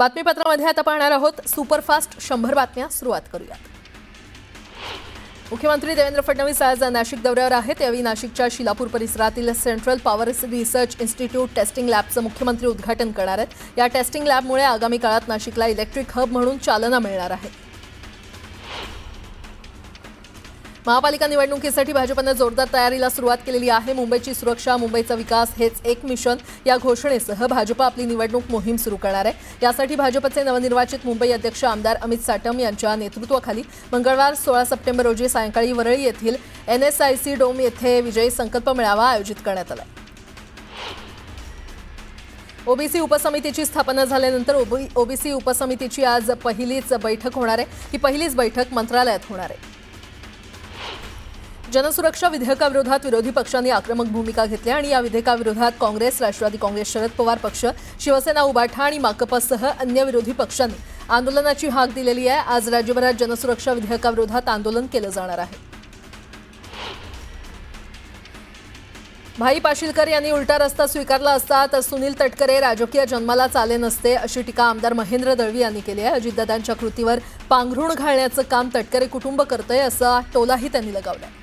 बातमीपत्रामध्ये आता पाहणार आहोत सुपरफास्ट 100 बातम्या सुरुवात करूयात। मुख्यमंत्री देवेंद्र फडणवीस आज नाशिक दौऱ्यावर आहेत। यावेळी नाशिकच्या शिलापूर परिसरातील central power research institute testing लॅबचं मुख्यमंत्री उद्घाटन करणार आहेत। या टेस्टिंग लॅबमुळे आगामी काळात नाशिकला इलेक्ट्रिक हब म्हणून चालना मिळणार आहे। महापालिका निवडणुकीसाठी भाजपने जोरदार तयारीला सुरुवात केलेली आहे। मुंबईची सुरक्षा, मुंबईचा विकास हेच एक मिशन या घोषणेसह भाजप आपली निवडणूक मोहीम सुरू करणार आहे। यासाठी भाजपचे नवनिर्वाचित मुंबई अध्यक्ष आमदार अमित साटम यांच्या नेतृत्वाखाली मंगळवार 16 सप्टेंबर रोजी सायंकाळी वरळी येथील NSIC डोम येथे विजयी संकल्प मेळावा आयोजित करण्यात आला। ओबीसी उपसमितीची स्थापना झाल्यानंतर ओबीसी उपसमितीची आज पहिलीच बैठक होणार आहे। ही पहिलीच बैठक मंत्रालयात होणार आहे। जनसुरक्षा विधेयकाविरोधात विरोधी पक्षांनी आक्रमक भूमिका घेतली आणि या विधेयकाविरोधात काँग्रेस, राष्ट्रवादी काँग्रेस, शरद पवार पक्ष, शिवसेना, उबाठा आणि माकपसह अन्य विरोधी पक्षांनी आंदोलनाची हाक दिलेली आहे। आज राज्यभरात जनसुरक्षा विधेयकाविरोधात आंदोलन केलं जाणार आहे। भाई पाशीलकर यांनी उलटा रस्ता स्वीकारला असता तर सुनील तटकरे राजकीय जन्मालाच आले नसते, अशी टीका आमदार महेंद्र दळवी यांनी केली आहे। अजितदादांच्या कृतीवर पांघरूण घालण्याचं काम तटकरे कुटुंब करतंय असा टोलाही त्यांनी लगावला।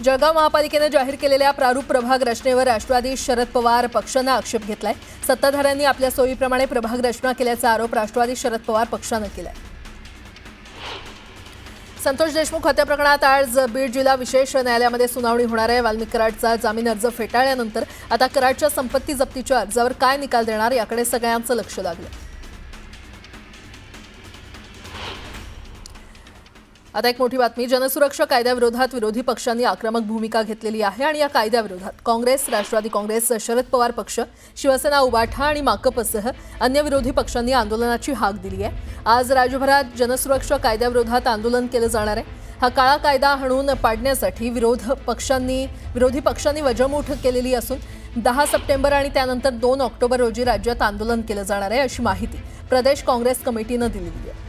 जळगाव महापालिकेने जाहीर केलेल्या प्रारूप प्रभाग रचनेवर राष्ट्रवादी शरद पवार पक्षानं आक्षेप घेतलाय। सत्ताधाऱ्यांनी आपल्या सोयीप्रमाणे प्रभाग रचना केल्याचा आरोप राष्ट्रवादी शरद पवार पक्षानं केलाय। संतोष देशमुख हत्या प्रकरणात आज बीड जिल्हा विशेष न्यायालयामध्ये सुनावणी होणार आहे। वाल्मिक कराडचा जामीन अर्ज फेटाळल्यानंतर आता कराडच्या संपत्ती जप्तीच्या अर्जावर काय निकाल देणार याकडे सगळ्यांचं लक्ष लागलं। आता एक मोठी बातमी, जनसुरक्षा कायद्याविरोधात विरोधी पक्षांनी आक्रमक भूमिका घेतलेली आहे आणि या कायद्याविरोधात काँग्रेस, राष्ट्रवादी काँग्रेस, शरद पवार पक्ष, शिवसेना, उबाठा आणि माकपसह अन्य विरोधी पक्षांनी आंदोलनाची हाक दिली आहे। आज राज्यभरात जनसुरक्षा कायद्याविरोधात आंदोलन केलं जाणार आहे। हा काळा कायदा हाणून पाडण्यासाठी विरोधी पक्षांनी वजमूठ केलेली असून 10 सप्टेंबर आणि त्यानंतर 2 ऑक्टोबर रोजी राज्यात आंदोलन केलं जाणार आहे, अशी माहिती प्रदेश काँग्रेस कमिटीनं दिलेली आहे।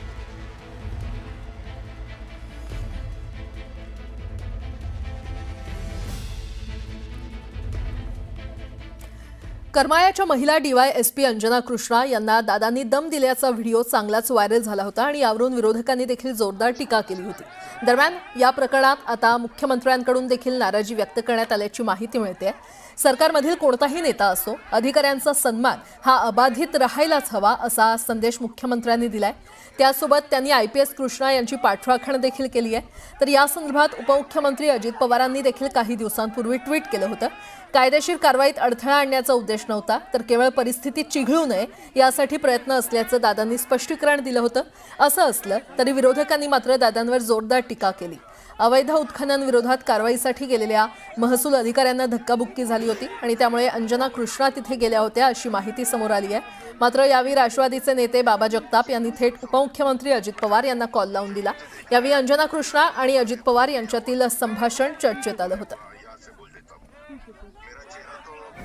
करमाळ्याच्या महिला DYSP अंजना कृष्णा यांना दादांनी दम दिल्याचा व्हिडिओ चांगलाच व्हायरल झाला होता आणि यावरून विरोधकांनी देखील जोरदार टीका केली होती। दरम्यान या प्रकरणात आता मुख्यमंत्र्यांकडून देखील नाराजी व्यक्त करण्यात आल्याची माहिती मिळते। सरकारमधील कोणताही नेता असो, अधिकाऱ्यांचा सन्मान हा अबाधित राहायलाच हवा असा संदेश मुख्यमंत्र्यांनी दिलाय। त्यासोबत त्यांनी IPS कृष्णा यांची पाठराखण देखील केली आहे। तर या संदर्भात उपमुख्यमंत्री अजित पवारांनी देखील काही दिवसांपूर्वी ट्विट केलं होतं। कायदेशीर कारवाईत अडथळा आणण्याचा उद्देश नव्हता, तर केवळ परिस्थिती चिघळू नये यासाठी प्रयत्न असल्याचं दादांनी स्पष्टीकरण दिलं होतं। असं असलं तरी विरोधकांनी मात्र दादांवर जोरदार टीका केली। अवैध उत्खननविरोधात कारवाईसाठी गेलेल्या महसूल अधिकाऱ्यांना धक्काबुक्की झाली होती आणि त्यामुळे अंजना कृष्णा तिथे गेल्या होत्या अशी माहिती समोर आली आहे। मात्र यावेळी राष्ट्रवादीचे नेते बाबा जगताप यांनी थेट उपमुख्यमंत्री अजित पवार यांना कॉल लावून दिला। यावेळी अंजना कृष्णा आणि अजित पवार यांच्यातील संभाषण चर्चेत आलं होतं।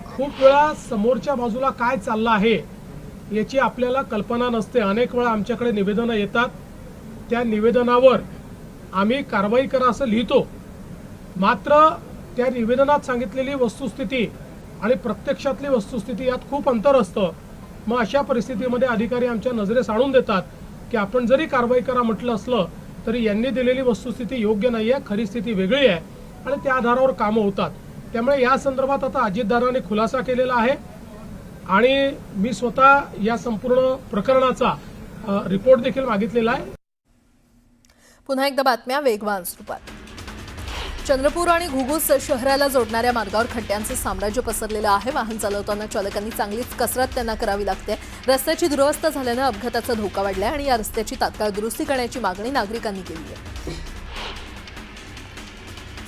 खूप वेळा समोरच्या बाजूला काय चाललं आहे याची आपल्याला कल्पना नसते। अनेक वेळा आमच्याकडे निवेदनं येतात, त्या निवेदनावर आम्ही कारवाई करा असं लिहितो, मात्र त्या निवेदनात सांगितलेली वस्तुस्थिती आणि प्रत्यक्षातली वस्तुस्थिती यात खूप अंतर असतं। मग अशा परिस्थितीमध्ये अधिकारी आमच्या नजरेस आणून देतात की आपण जरी कारवाई करा म्हटलं असलं तरी यांनी दिलेली वस्तुस्थिती योग्य नाही आहे, खरी स्थिती वेगळी आहे आणि त्या आधारावर कामं होतात। त्यामुळे या संदर्भात आता अजितदादांनी खुलासा केलेला आहे आणि मी स्वतः या संपूर्ण प्रकरणाचा रिपोर्ट देखील मागितलेला आहे। पुन्हा एकदा बातम्या वेगवान स्वरूपात। चंद्रपूर आणि घुगुस शहराला जोडणाऱ्या मार्गावर खड्ड्यांचं साम्राज्य पसरलेलं आहे। वाहन चालवताना चालकांनी चांगलीच कसरत त्यांना करावी लागते। रस्त्याची दुरवस्था झाल्यानं अपघाताचा धोका वाढलाय आणि या रस्त्याची तात्काळ दुरुस्ती करण्याची मागणी नागरिकांनी केली आहे।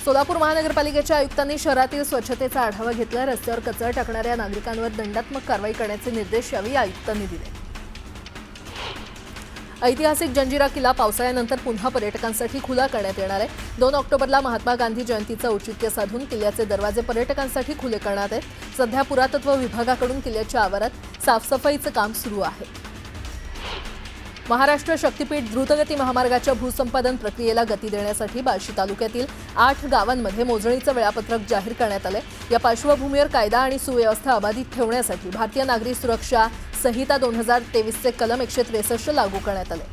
सोलापूर महानगरपालिकेच्या आयुक्तांनी शहरातील स्वच्छतेचा आढावा घेतला। रस्त्यावर कचरा टाकणाऱ्या नागरिकांवर दंडात्मक कारवाई करण्याचे निर्देश यावेळी आयुक्तांनी दिले। ऐतिहासिक जंजिरा किल्ला पावसाळ्यानंतर पुन्हा पर्यटकांसाठी खुला करण्यात येणार आहे। 2 ऑक्टोबरला महात्मा गांधी जयंतीचं औचित्य साधून किल्ल्याचे दरवाजे पर्यटकांसाठी खुले करण्यात आहेत। सध्या पुरातत्व विभागाकडून किल्ल्याच्या आवारात साफसफाईचं काम सुरू आहे। महाराष्ट्र शक्तीपीठ द्रुतगती महामार्गाच्या भूसंपादन प्रक्रियेला गती देण्यासाठी बार्शी तालुक्यातील 8 गावांमध्ये मोजणीचं वेळापत्रक जाहीर करण्यात आले। या पार्श्वभूमीवर कायदा आणि सुव्यवस्था अबाधित ठेवण्यासाठी भारतीय नागरी सुरक्षा संहिता 2023चे कलम 163 लागू करण्यात आले.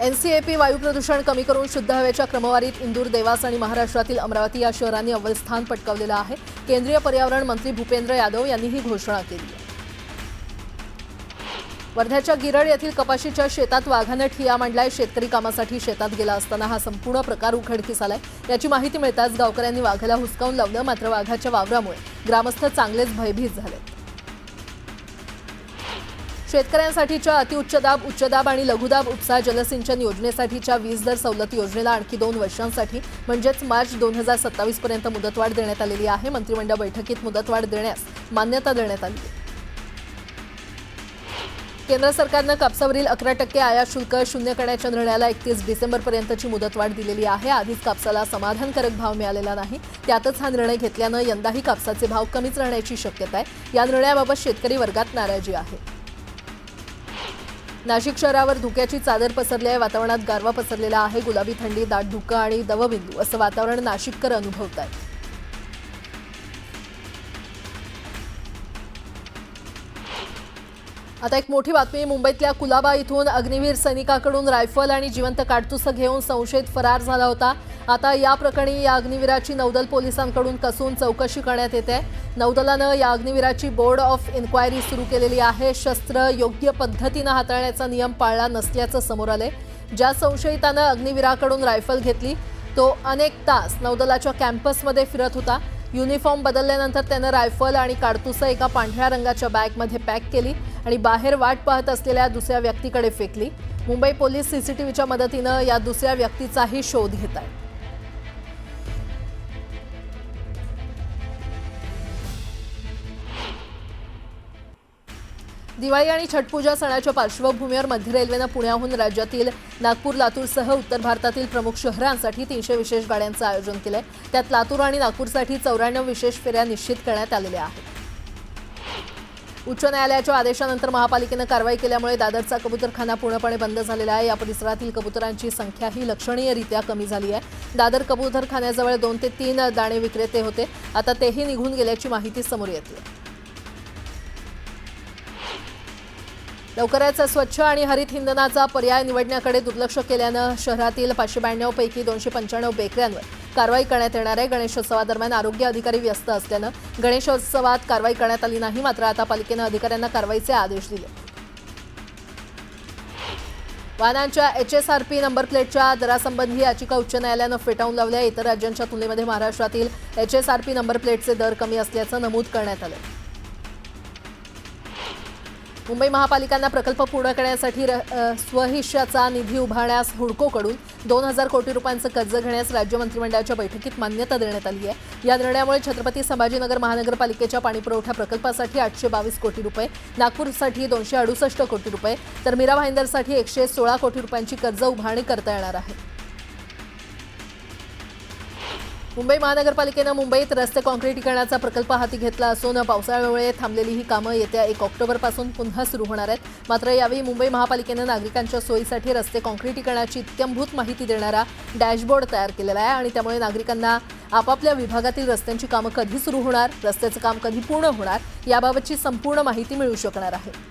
एनसीएपी वायू प्रदूषण कमी करून शुद्ध हवेच्या क्रमवारीत इंदूर, देवास आणि महाराष्ट्रातील अमरावती या शहरांनी अव्वल स्थान पटकावलेलं आहे. केंद्रीय पर्यावरण मंत्री भूपेंद्र यादव यांनी ही घोषणा केली आहे. वर्ध्याच्या गिरड येथील कपाशीच्या शेतात वाघानं ठिय्या मांडलाय. शेतकरी कामासाठी शेतात गेला असताना हा संपूर्ण प्रकार उघडकीस आलाय. याची माहिती मिळताच गावकऱ्यांनी वाघाला हुसकावून लावलं. मात्र वाघाच्या वावरामुळे ग्रामस्थ चांगलेच भयभीत झाले. शेतकऱ्यांसाठीच्या अतिउच्च दाब, उच्च दाब आणि लघुदाब उपसा जलसिंचन योजनेसाठीच्या वीज दर सवलत योजनेला आणखी 2 वर्षांसाठी म्हणजेच मार्च 2027 पर्यंत मुदतवाढ देण्यात आलेली आहे. मंत्रिमंडळ बैठकीत मुदतवाढ देण्यास मान्यता देण्यात आली. केंद्र सरकारनं कापसावरील 11% आयात शुल्क शून्य करण्याच्या निर्णयाला 31 डिसेंबरपर्यंतची मुदतवाढ दिलेली आहे. आधीच कापसाला समाधानकारक भाव मिळालेला नाही. त्यातच हा निर्णय घेतल्यानं यंदाही कापसाचे भाव कमीच राहण्याची शक्यता आहे. या निर्णयाबाबत शेतकरी वर्गात नाराजी आहे. नाशिक शहरावर धुक्याची चादर पसरली आहे. वातावरणात गारवा पसरलेला आहे. गुलाबी थंडी, दाट धुकं आणि दवबिंदू असं वातावरण नाशिककर अनुभवत आहेत. आता एक मोठी बातमी. मुंबईतल्या कुलाबा इथून अग्निवीर सैनिकाकडून रायफल आणि जिवंत काडतुसं घेऊन संशयित फरार झाला होता. आता या प्रकरणी या अग्निवीराची नौदल पोलिसांकडून कसून चौकशी करण्यात येते. नौदलानं या अग्निवीराची बोर्ड ऑफ इन्क्वायरी सुरू केलेली आहे. शस्त्र योग्य पद्धतीनं हाताळण्याचा नियम पाळला नसल्याचं समोर आलंय. ज्या संशयितानं अग्निवीराकडून रायफल घेतली तो अनेक तास नौदलाच्या कॅम्पसमध्ये फिरत होता. युनिफॉर्म बदलल्यानंतर त्यानं रायफल आणि काडतुसं एका पांढऱ्या रंगाच्या बॅगमध्ये पॅक केली आणि बाहेर वाट पाहत असलेल्या दुसऱ्या व्यक्तीकडे फेकली. मुंबई पोलीस सीसीटीव्हीच्या मदतीनं या दुसऱ्या व्यक्तीचाही शोध घेत आहेत. दिवाळी आणि छठपूजा सणाच्या पार्श्वभूमीवर मध्य रेल्वेनं पुण्याहून राज्यातील नागपूर, लातूरसह उत्तर भारतातील प्रमुख शहरांसाठी 300 विशेष गाड्यांचं आयोजन केलंय. त्यात लातूर आणि नागपूरसाठी 94 विशेष फेऱ्या निश्चित करण्यात आलेल्या आहेत. उच्च न्यायालयाच्या आदेशानंतर महापालिकेनं कारवाई केल्यामुळे दादरचा कबुतरखाना पूर्णपणे बंद झालेला आहे. या परिसरातील कबुतरांची संख्याही लक्षणीयरित्या कमी झाली आहे. दादर कबुतरखान्याजवळ 2 ते 3 दाणे विक्रेते होते. आता तेही निघून गेल्याची माहिती समोर येते. लवकरच स्वच्छ आणि हरित इंधनाचा पर्याय निवडण्याकडे दुर्लक्ष केल्यानं शहरातील 592 पैकी 295 बेकऱ्यांवर कारवाई करण्यात येणार आहे. गणेशोत्सवादरम्यान आरोग्य अधिकारी व्यस्त असल्यानं गणेशोत्सवात कारवाई करण्यात आली नाही. मात्र आता पालिकेनं अधिकाऱ्यांना कारवाईचे आदेश दिले. वाहनांच्या HSRP नंबर प्लेटच्या दरासंबंधी याचिका उच्च न्यायालयानं फेटाळून लावल्या. इतर राज्यांच्या तुलनेमध्ये महाराष्ट्रातील HSRP नंबर प्लेटचे दर कमी असल्याचं नमूद करण्यात आलं. मुंबई महापालिकांना प्रकल्प पूर्ण करण्यासाठी स्वहिश्याचा निधी उभारण्यास हुडकोकडून 2000 कोटी रुपयांचं कर्ज घेण्यास राज्य मंत्रिमंडळाच्या बैठकीत मान्यता देण्यात आली आहे. या निर्णयामुळे छत्रपती संभाजीनगर महानगरपालिकेच्या पाणीपुरवठा प्रकल्पासाठी 822 कोटी रुपये, नागपूरसाठी 268 कोटी रुपये तर मीरा भाईंदरसाठी 116 कोटी रुपयांची कर्ज उभारणी करता येणार आहे. मुंबई महानगरपालिकेनं मुंबईत रस्ते काँक्रिटीकरणाचा प्रकल्प हाती घेतला असून पावसाळ्यामुळे थांबलेली ही कामं येत्या 1 ऑक्टोबरपासून पुन्हा सुरू होणार आहेत. मात्र यावेळी मुंबई महापालिकेनं नागरिकांच्या सोयीसाठी रस्ते काँक्रिटीकरणाची इत्थंभूत माहिती देणारा डॅशबोर्ड तयार केलेला आहे आणि त्यामुळे नागरिकांना आपापल्या विभागातील रस्त्यांची कामं कधी सुरू होणार, रस्त्याचं काम कधी पूर्ण होणार याबाबतची संपूर्ण माहिती मिळू शकणार आहे.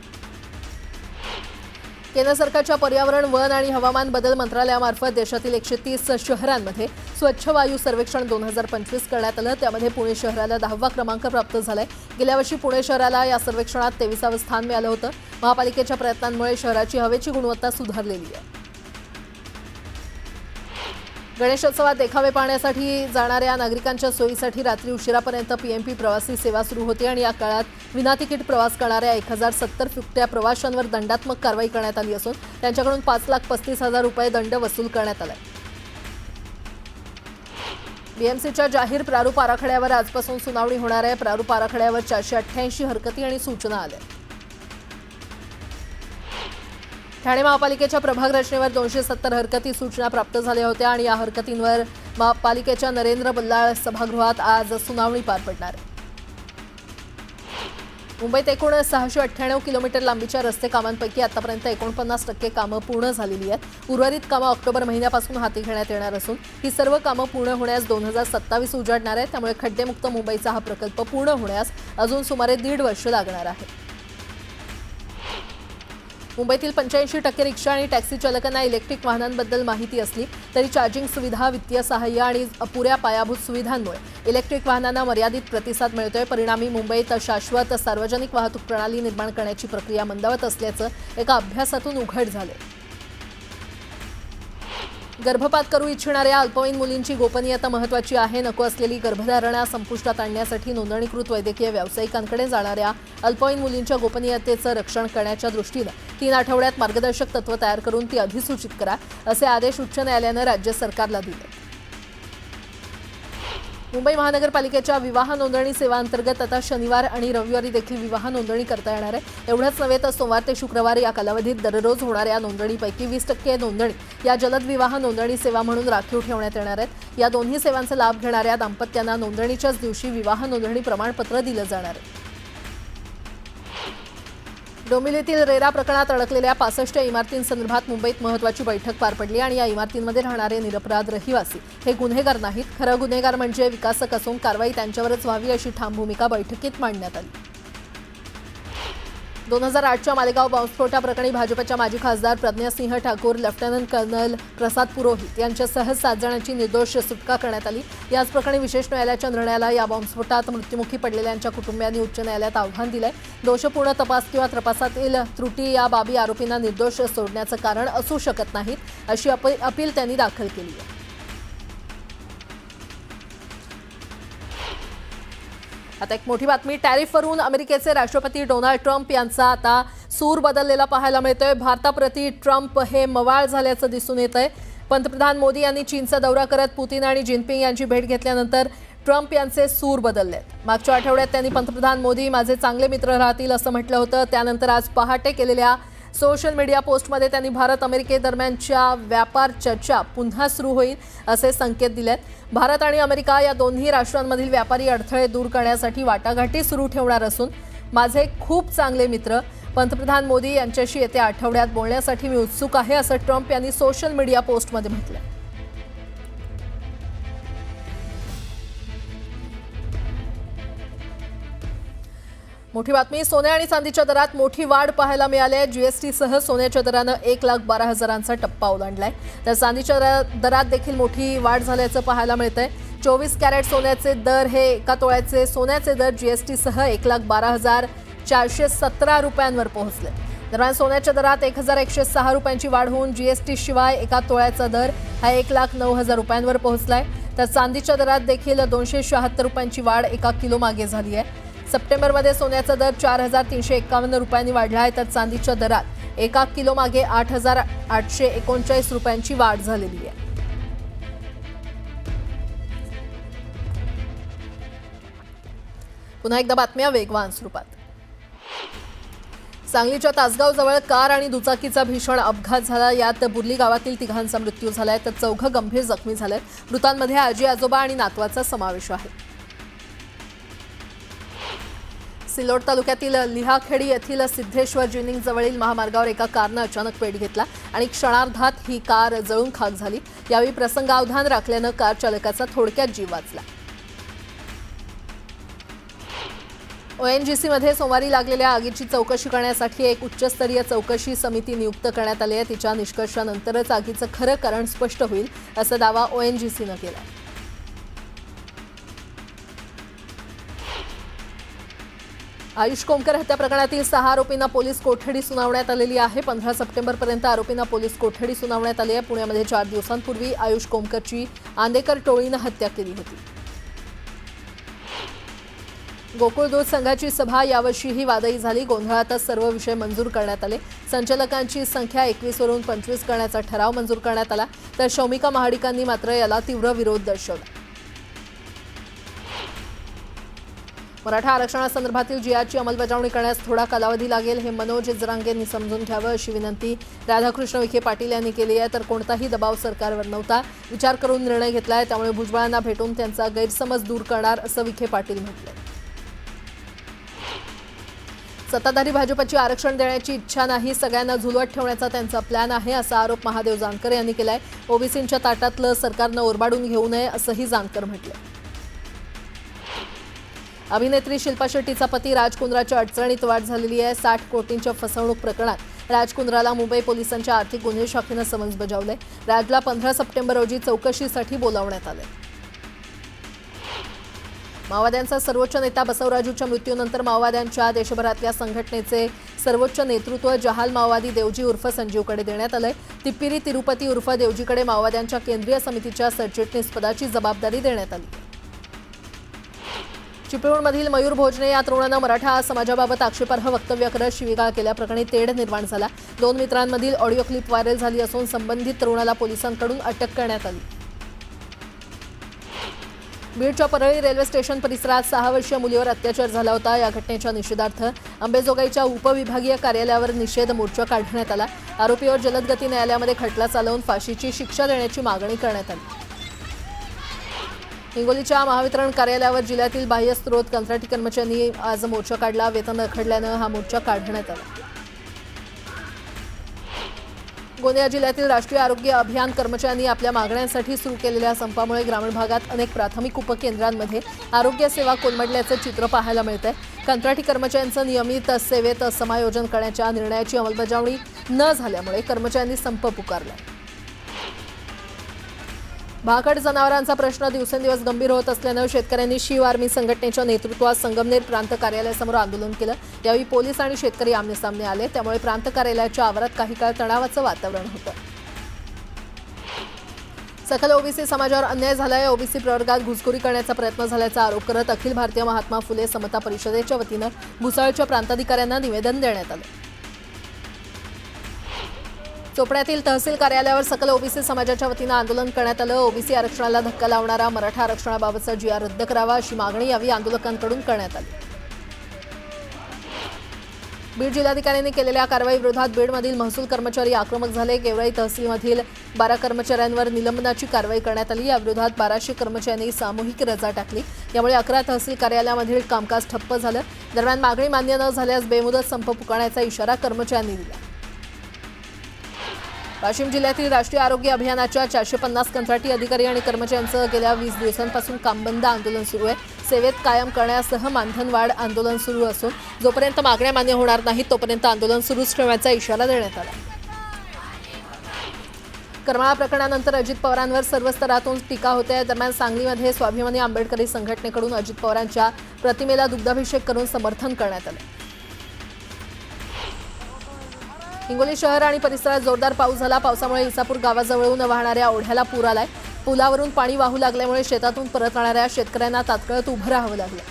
केंद्र सरकारच्या पर्यावरण, वन आणि हवामान बदल मंत्रालयामार्फत देशातील 130 शहरांमध्ये स्वच्छ वायू सर्वेक्षण 2025 करण्यात आलं. त्यामध्ये पुणे शहराला 10वा क्रमांक प्राप्त झालाय. गेल्या वर्षी पुणे शहराला या सर्वेक्षणात 23वे स्थान मिळालं होतं. महापालिकेच्या प्रयत्नांमुळे शहराची हवेची गुणवत्ता सुधारलेली आहे. गणेशोत्सवात देखावे पाहण्यासाठी जाणाऱ्या नागरिकांच्या सोयीसाठी रात्री उशिरापर्यंत PMP प्रवासी सेवा सुरू होती आणि या काळात विनातिकीट प्रवास करणाऱ्या 1070 फिरत्या प्रवाशांवर दंडात्मक कारवाई करण्यात आली असून त्यांच्याकडून 5,35,000 रुपये दंड वसूल करण्यात आला. BMCच्या जाहीर प्रारूप आराखड्यावर आजपासून सुनावणी होणार आहे. प्रारूप आराखड्यावर 488 हरकती आणि सूचना आल्या. ठाणे महापालिकेच्या प्रभाग रचनेवर 270 हरकती सूचना प्राप्त झाल्या होत्या आणि या हरकतींवर महापालिकेच्या नरेंद्र बल्लाळ सभागृहात आज सुनावणी पार पडणार आहे. मुंबईत एकूण 698 किलोमीटर लांबीच्या रस्ते कामांपैकी आतापर्यंत 49% कामं पूर्ण झालेली आहेत. उर्वरित कामं ऑक्टोबर महिन्यापासून हाती घेण्यात येणार असून ही सर्व कामं पूर्ण होण्यास 2027 उजाडणार आहे. त्यामुळे खड्डेमुक्त मुंबईचा हा प्रकल्प पूर्ण होण्यास अजून सुमारे 1.5 वर्ष लागणार आहे. मुंबईतील 85% रिक्षा आणि टॅक्सी चालकांना इलेक्ट्रिक वाहनांबद्दल माहिती असली तरी चार्जिंग सुविधा, वित्तीय सहाय्य आणि अपुऱ्या पायाभूत सुविधांमुळे इलेक्ट्रिक वाहनांना मर्यादित प्रतिसाद मिळतोय. परिणामी मुंबईत शाश्वत सार्वजनिक वाहतूक प्रणाली निर्माण करण्याची प्रक्रिया मंदावत असल्याचं एका अभ्यासातून उघड झालंय. गर्भपात करू इच्छिणाऱ्या अल्पवयीन मुलींची गोपनीयता महत्त्वाची आहे. नको असलेली गर्भधारणा संपुष्टात आणण्यासाठी नोंदणीकृत वैद्यकीय व्यावसायिकांकडे जाणाऱ्या अल्पवयीन मुलींच्या गोपनीयतेचं रक्षण करण्याच्या दृष्टीनं 3 आठवड्यात मार्गदर्शक तत्त्व तयार करून ती अधिसूचित करा, असे आदेश उच्च न्यायालयानं राज्य सरकारला दिले. मुंबई महानगरपालिकेच्या विवाह नोंदणी सेवांतर्गत आता शनिवार आणि रविवारी देखील विवाह नोंदणी करता येणार आहे. एवढंच नव्हे तर सोमवार ते शुक्रवार या कालावधीत दररोज होणाऱ्या नोंदणीपैकी 20% नोंदणी या जलद विवाह नोंदणी सेवा म्हणून राखीव ठेवण्यात येणार आहेत. या दोन्ही सेवांचा लाभ घेणाऱ्या दाम्पत्यांना नोंदणीच्याच दिवशी विवाह नोंदणी प्रमाणपत्र दिलं जाणार आहे. डोंबिवलीतील रेरा प्रकरणात अडकलेल्या 65 इमारतींसंदर्भात मुंबईत महत्त्वाची बैठक पार पडली आणि या इमारतींमध्ये राहणारे निरपराध रहिवासी हे गुन्हेगार नाहीत. खरं गुन्हेगार म्हणजे विकासक असून कारवाई त्यांच्यावरच व्हावी अशी ठाम भूमिका बैठकीत मांडण्यात आली. 2008च्या मालेगाव बॉम्बस्फोटाप्रकरणी भाजपच्या माजी खासदार प्रज्ञासिंह ठाकूर, लेफ्टनंट कर्नल प्रसाद पुरोहित यांच्यासह 7 जणांची निर्दोष सुटका करण्यात आली. याच प्रकरणी विशेष न्यायालयाच्या निर्णयाला या बॉम्बस्फोटात मृत्युमुखी पडलेल्यांच्या कुटुंबियांनी उच्च न्यायालयात आव्हान दिलंय. दोषपूर्ण तपास किंवा तपासातील त्रुटी या बाबी आरोपींना निर्दोष सोडण्याचं कारण असू शकत नाहीत, अशी अपील त्यांनी दाखल केली आहे. आता एक मोठी बातमी. टॅरिफवरून अमेरिकेचे राष्ट्रपती डोनाल्ड ट्रम्प यांचा आता सूर बदललेला पाहायला मिळतोय. भारताप्रती ट्रम्प हे मवाळ झाल्याचं दिसून येतंय. पंतप्रधान मोदी यांनी चीनचा दौरा करत पुतीन आणि जिनपिंग यांची भेट घेतल्यानंतर ट्रम्प यांचे सूर बदललेत. मागच्या आठवड्यात त्यांनी पंतप्रधान मोदी माझे चांगले मित्र राहतील असं म्हटलं होतं. त्यानंतर आज पहाटे केलेल्या सोशल मीडिया पोस्टमध्ये त्यांनी भारत अमेरिकेदरम्यानच्या व्यापार चर्चा पुन्हा सुरू होईल असे संकेत दिलेत. भारत आणि अमेरिका या दोन्ही राष्ट्रांमधील व्यापारी अडथळे दूर करण्यासाठी वाटाघाटी सुरू ठेवणार असून माझे खूप चांगले मित्र पंतप्रधान मोदी यांच्याशी येत्या आठवड्यात बोलण्यासाठी मी उत्सुक आहे, असं ट्रम्प यांनी सोशल मीडिया पोस्टमध्ये म्हटलं. मोठी बातमी. सोने आणि चांदीच्या दरात मोठी वाढ पाहायला मिळाली आहे. जीएसटीसह सोन्याच्या दरानं 1,12,000चा टप्पा ओलांडलाय. तर चांदीच्या दरात देखील मोठी वाढ झाल्याचं पाहायला मिळतंय. 24 कॅरेट सोन्याचे दर हे एका तोळ्याचे सोन्याचे दर जीएसटीसह 1,12,417 रुपयांवर पोहोचले. दरम्यान सोन्याच्या दरात 1,106 रुपयांची वाढ होऊन जीएसटी शिवाय एका तोळ्याचा दर हा 1,09,000 रुपयांवर पोहोचलाय. तर चांदीच्या दरात देखील 276 रुपयांची वाढ एका किलो मागे झाली आहे. सप्टेंबरमध्ये सोन्याचा दर 4,351 रुपयांनी वाढला आहे, तर चांदीच्या दरात एका किलो मागे 8,839 रुपयांची वाढ झालेली आहे. पुन्हा एकदा बातम्या वेगवान स्वरूपात. सांगलीच्या तासगावजवळ कार आणि दुचाकीचा भीषण अपघात झाला. यात बुर्ली गावातील 3घांचा मृत्यू झालाय, तर 4 गंभीर जखमी झालेत. मृतांमध्ये आजी आजोबा आणि नातवाचा समावेश आहे. सिल्लोड तालुक्यातील लिहाखेडी येथील सिद्धेश्वर जिनिंग जवळील महामार्गावर एका कारनं अचानक पेट घेतला आणि क्षणार्धात ही कार जळून खाक झाली. यावेळी प्रसंगावधान राखल्यानं कार चालकाचा थोडक्यात जीव वाचला. ओएनजीसीमध्ये सोमवारी लागलेल्या आगीची चौकशी करण्यासाठी एक उच्चस्तरीय चौकशी समिती नियुक्त करण्यात आली आहे. तिच्या निष्कर्षानंतरच आगीचं खरं कारण स्पष्ट होईल, असा दावा ओएनजीसीनं केला. आयुष कोमकर हत्या प्रकरणातील 6 आरोपींना पोलीस कोठडी सुनावण्यात आलेली आहे. 15 सप्टेंबरपर्यंत आरोपींना पोलीस कोठडी सुनावण्यात आली आहे. पुण्यामध्ये 4 दिवसांपूर्वी आयुष कोमकरची आंदेकर टोळीनं हत्या केली होती. गोकुळ दूध संघाची सभा यावर्षीही वादळी झाली. गोंधळातच सर्व विषय मंजूर करण्यात आले. संचालकांची संख्या 21 वरून 25 करण्याचा ठराव मंजूर करण्यात आला, तर शौमिका महाडिकांनी मात्र याला तीव्र विरोध दर्शवला. मराठा आरक्षणासंदर्भातील जीआरची अंमलबजावणी करण्यास थोडा कालावधी लागेल, हे मनोज जरांगेंनी समजून घ्यावं अशी विनंती राधाकृष्ण विखे पाटील यांनी केली आहे. तर कोणताही दबाव सरकारवर नव्हता, विचार करून निर्णय घेतलाय, त्यामुळे भुजबळांना भेटून त्यांचा गैरसमज दूर करणार, असं विखे पाटील म्हटले. सत्ताधारी भाजपची आरक्षण देण्याची इच्छा नाही, सगळ्यांना झुलवत ठेवण्याचा त्यांचा प्लॅन आहे, असा आरोप महादेव जानकर यांनी केलाय. ओबीसींच्या ताटातलं सरकारनं ओरबाडून घेऊ नये, असंही जानकर म्हटलं. अभिनेत्री शिल्पा शेट्टीचा पती राज कुंद्राच्या अडचणीत वाढ झालेली आहे. 60 कोटींच्या फसवणूक प्रकरणात राज कुंद्राला मुंबई पोलिसांच्या आर्थिक गुन्हे शाखेनं समन्स बजावले. राजला 15 सप्टेंबर रोजी चौकशीसाठी बोलावण्यात आले. माओवाद्यांचा सर्वोच्च नेता बसवराजूच्या मृत्यूनंतर माओवाद्यांच्या देशभरातल्या संघटनेचे सर्वोच्च नेतृत्व जहाल माओवादी देवजी उर्फ संजीवकडे देण्यात आलंय. तिप्पिरी तिरुपती उर्फ देवजीकडे माओवाद्यांच्या केंद्रीय समितीच्या सरचिटणीसपदाची जबाबदारी देण्यात आली. चिपळूणमधील मयूर भोजने या तरुणानं मराठा समाजाबाबत आक्षेपार्ह वक्तव्य करत शिवीगाळ केल्याप्रकरणी तेढ निर्माण झाला. 2 मित्रांमधील ऑडिओ क्लिप व्हायरल झाली असून संबंधित तरुणाला पोलिसांकडून अटक करण्यात आली. बीडच्या परळी रेल्वे स्टेशन परिसरात 6 वर्षीय मुलीवर अत्याचार झाला होता. या घटनेच्या निषेधार्थ अंबेजोगाईच्या उपविभागीय कार्यालयावर निषेध मोर्चा काढण्यात आला. आरोपीवर जलद गती न्यायालयामध्ये खटला चालवून फाशीची शिक्षा देण्याची मागणी करण्यात आली. हिंगोलीच्या महावितरण कार्यालयावर जिल्ह्यातील बाह्य स्रोत कंत्राटी कर्मचाऱ्यांनी आज मोर्चा काढला. वेतन रखडल्यानं हा मोर्चा काढण्यात आला. गोंदिया जिल्ह्यातील राष्ट्रीय आरोग्य अभियान कर्मचाऱ्यांनी आपल्या मागण्यांसाठी सुरू केलेल्या संपामुळे ग्रामीण भागात अनेक प्राथमिक उपकेंद्रांमध्ये आरोग्य सेवा कोलमडल्याचं चित्र पाहायला मिळतंय. कंत्राटी कर्मचाऱ्यांचं नियमित सेवेत समायोजन करण्याच्या निर्णयाची अंमलबजावणी न झाल्यामुळे कर्मचाऱ्यांनी संप पुकारला. भाकड जनावरांचा प्रश्न दिवसेंदिवस गंभीर होत असल्यानं शेतकऱ्यांनी शिव आर्मी संघटनेच्या नेतृत्वात संगमनेर प्रांत कार्यालयासमोर आंदोलन केलं. यावेळी पोलीस आणि शेतकरी आमनेसामने आले. त्यामुळे प्रांत कार्यालयाच्या आवारात काही काळ तणावाचं वातावरण होतं. सकल ओबीसी समाजावर अन्याय झालाय. ओबीसी प्रवर्गात घुसखोरी करण्याचा प्रयत्न झाल्याचा आरोप करत अखिल भारतीय महात्मा फुले समता परिषदेच्या वतीनं भुसावळच्या प्रांताधिकाऱ्यांना निवेदन देण्यात आलं. चोपड्यातील तहसील कार्यालयावर सकल ओबीसी समाजाच्या वतीनं आंदोलन करण्यात आलं. ओबीसी आरक्षणाला धक्का लावणारा मराठा आरक्षणाबाबतचा GR रद्द करावा अशी मागणी यावेळी आंदोलकांकडून करण्यात आली. बीड जिल्हाधिकाऱ्यांनी केलेल्या कारवाईविरोधात बीडमधील महसूल कर्मचारी आक्रमक झाले. गेवराई तहसीलमधील 12 कर्मचाऱ्यांवर निलंबनाची कारवाई करण्यात आली. याविरोधात 1200 कर्मचाऱ्यांनी सामूहिक रजा टाकली. यामुळे 11 तहसील कार्यालयामधील कामकाज ठप्प झालं. दरम्यान मागणी मान्य न झाल्यास बेमुदत संप पुकारण्याचा इशारा कर्मचाऱ्यांनी दिला. वाशिम जिल्ह्यातील राष्ट्रीय आरोग्य अभियानाच्या 450 कंत्राटी अधिकारी आणि कर्मचाऱ्यांचं गेल्या 20 दिवसांपासून कामबंद आंदोलन सुरू आहे. सेवेत कायम करण्यासह मानधनवाढ आंदोलन सुरू असून जोपर्यंत मागण्या मान्य होणार नाहीत तोपर्यंत आंदोलन सुरूच ठेवण्याचा इशारा देण्यात आला. करमाळा प्रकरणानंतर अजित पवारांवर सर्व स्तरातून टीका होते आहे. दरम्यान सांगलीमध्ये स्वाभिमानी आंबेडकरी संघटनेकडून अजित पवारांच्या प्रतिमेला दुग्धाभिषेक करून समर्थन करण्यात आलं. हिंगोली शहर आणि परिसरात जोरदार पाऊस झाला. पावसामुळे इसापूर गावाजवळून वाहणाऱ्या ओढ्याला पूर आलाय. पुलावरून पाणी वाहू लागल्यामुळे शेतातून परतणाऱ्या शेतकऱ्यांना तात्काळ उभं राहावं लागलं.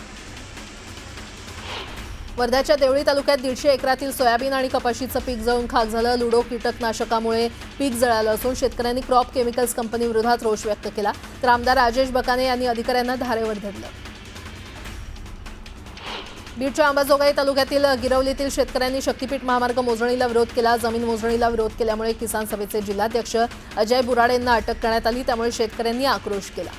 वर्ध्याच्या देवळी तालुक्यात 150 एकरातील सोयाबीन आणि कपाशीचं पीक जळून खाक झालं. लुडो कीटकनाशकामुळे पीक जळालं असून शेतकऱ्यांनी क्रॉप केमिकल्स कंपनीविरोधात रोष व्यक्त केला. तर आमदार राजेश बकाने यांनी अधिकाऱ्यांना धारेवर धरलं. बीडच्या अंबाजोगाई तालुक्यातील गिरवलीतील शेतकऱ्यांनी शक्तीपीठ महामार्ग मोजणीला विरोध केला. जमीन मोजणीला विरोध केल्यामुळे किसान सभेचे जिल्हाध्यक्ष अजय बुराडेंना अटक करण्यात आली. त्यामुळे शेतकऱ्यांनी आक्रोश केला.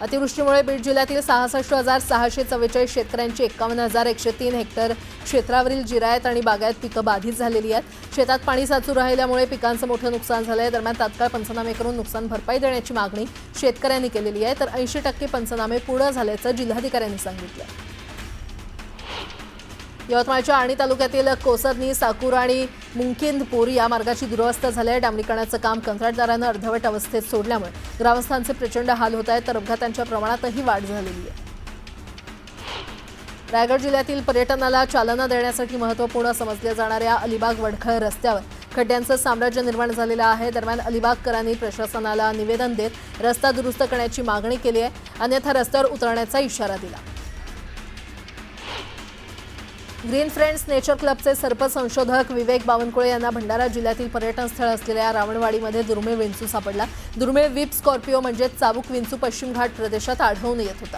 अतिवृष्टीमुळे बीड जिल्ह्यातील 66,644 शेतकऱ्यांची 51,103 हेक्टर क्षेत्रावरील जिरायत आणि बागायत पिकं बाधित झालेली आहेत. शेतात पाणी साचून राहिल्यामुळे पिकांचं मोठं नुकसान झालंय. दरम्यान तात्काळ पंचनामे करून नुकसान भरपाई देण्याची मागणी शेतकऱ्यांनी केलेली आहे. तर 80% पंचनामे पूर्ण झाल्याचं जिल्हाधिकाऱ्यांनी सांगितलं. यवतमाळच्या आर्णी तालुक्यातील कोसदनी, साकूर आणि मुंकिंदपूर या मार्गाची दुरवस्था झाली आहे. डांबरीकरणाचं काम कंत्राटदारानं अर्धवट अवस्थेत सोडल्यामुळे ग्रामस्थांचे प्रचंड हाल होत आहेत. तर अपघातांच्या प्रमाणातही वाढ झालेली आहे. रायगड जिल्ह्यातील पर्यटनाला चालना देण्यासाठी महत्त्वपूर्ण समजल्या जाणाऱ्या अलिबाग वडखळ रस्त्यावर खड्ड्यांचं साम्राज्य निर्माण झालेलं आहे. दरम्यान अलिबागकरांनी प्रशासनाला निवेदन देत रस्ता दुरुस्त करण्याची मागणी केली आहे. अन्यथा रस्त्यावर उतरण्याचा इशारा दिला. ग्रीन फ्रेंड्स नेचर क्लबचे सर्पसंशोधक विवेक बावनकुळे यांना भंडारा जिल्ह्यातील पर्यटन स्थळ असलेल्या रावणवाडीमध्ये दुर्मिळ विंचू सापडला. दुर्मिळ विप स्कॉर्पिओ म्हणजे चाबूक विंचू पश्चिम घाट प्रदेशात आढळून येत होता.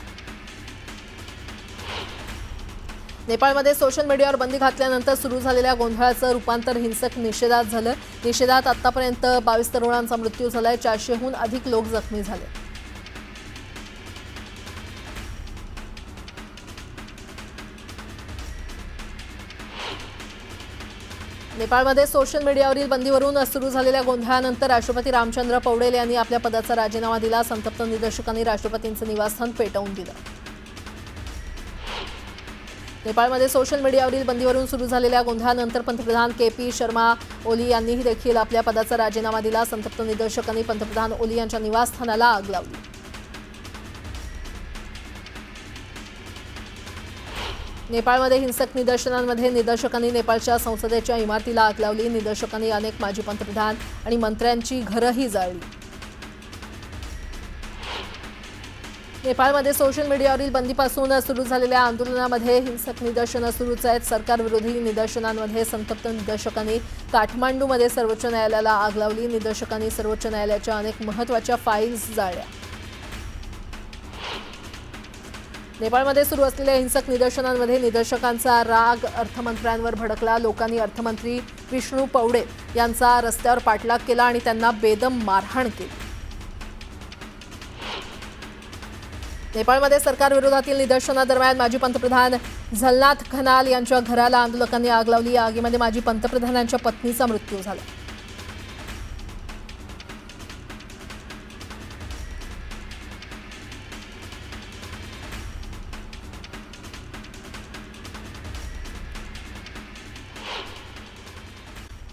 नेपाळमध्ये सोशल मीडियावर बंदी घातल्यानंतर सुरू झालेल्या गोंधळाचं रूपांतर हिंसक निषेधात झालं. निषेधात आतापर्यंत 22 तरुणांचा मृत्यू झालाय. 400हून अधिक लोक जखमी झाले. नेपाळमध्ये सोशल मीडियावरील बंदीवरून सुरू झालेल्या गोंधळानंतर राष्ट्रपती रामचंद्र पौडेल यांनी आपल्या पदाचा राजीनामा दिला. संतप्त निदर्शकांनी राष्ट्रपतींचं निवासस्थान पेटवून दिलं. नेपाळमध्ये सोशल मीडियावरील बंदीवरून सुरू झालेल्या गोंधळानंतर पंतप्रधान के.पी. शर्मा ओली यांनीही देखील आपल्या पदाचा राजीनामा दिला. संतप्त निदर्शकांनी पंतप्रधान ओली यांच्या निवासस्थानाला आग लावली. नेपाळमध्ये हिंसक निदर्शनांमध्ये निदर्शकांनी नेपाळच्या संसदेच्या इमारतीला आग लावली. निदर्शकांनी अनेक माजी पंतप्रधान आणि मंत्र्यांची घरंही जाळली. नेपाळमध्ये सोशल मीडियावरील बंदीपासून सुरू झालेल्या आंदोलनामध्ये हिंसक निदर्शनं सुरूच आहेत. सरकारविरोधी निदर्शनांमध्ये संतप्त निदर्शकांनी काठमांडूमध्ये सर्वोच्च न्यायालयाला आग लावली. निदर्शकांनी सर्वोच्च न्यायालयाच्या अनेक महत्त्वाच्या फाईल्स जाळल्या. नेपाळमध्ये सुरू असलेल्या हिंसक निदर्शनांमध्ये निदर्शकांचा राग अर्थमंत्र्यांवर भडकला. लोकांनी अर्थमंत्री विष्णू पवडे यांचा रस्त्यावर पाठलाग केला आणि त्यांना बेदम मारहाण केली. नेपाळमध्ये सरकारविरोधातील निदर्शनादरम्यान माजी पंतप्रधान झलनाथ खनाल यांच्या घराला आंदोलकांनी आग लावली. या आगीमध्ये माजी पंतप्रधानांच्या पत्नीचा मृत्यू झाला.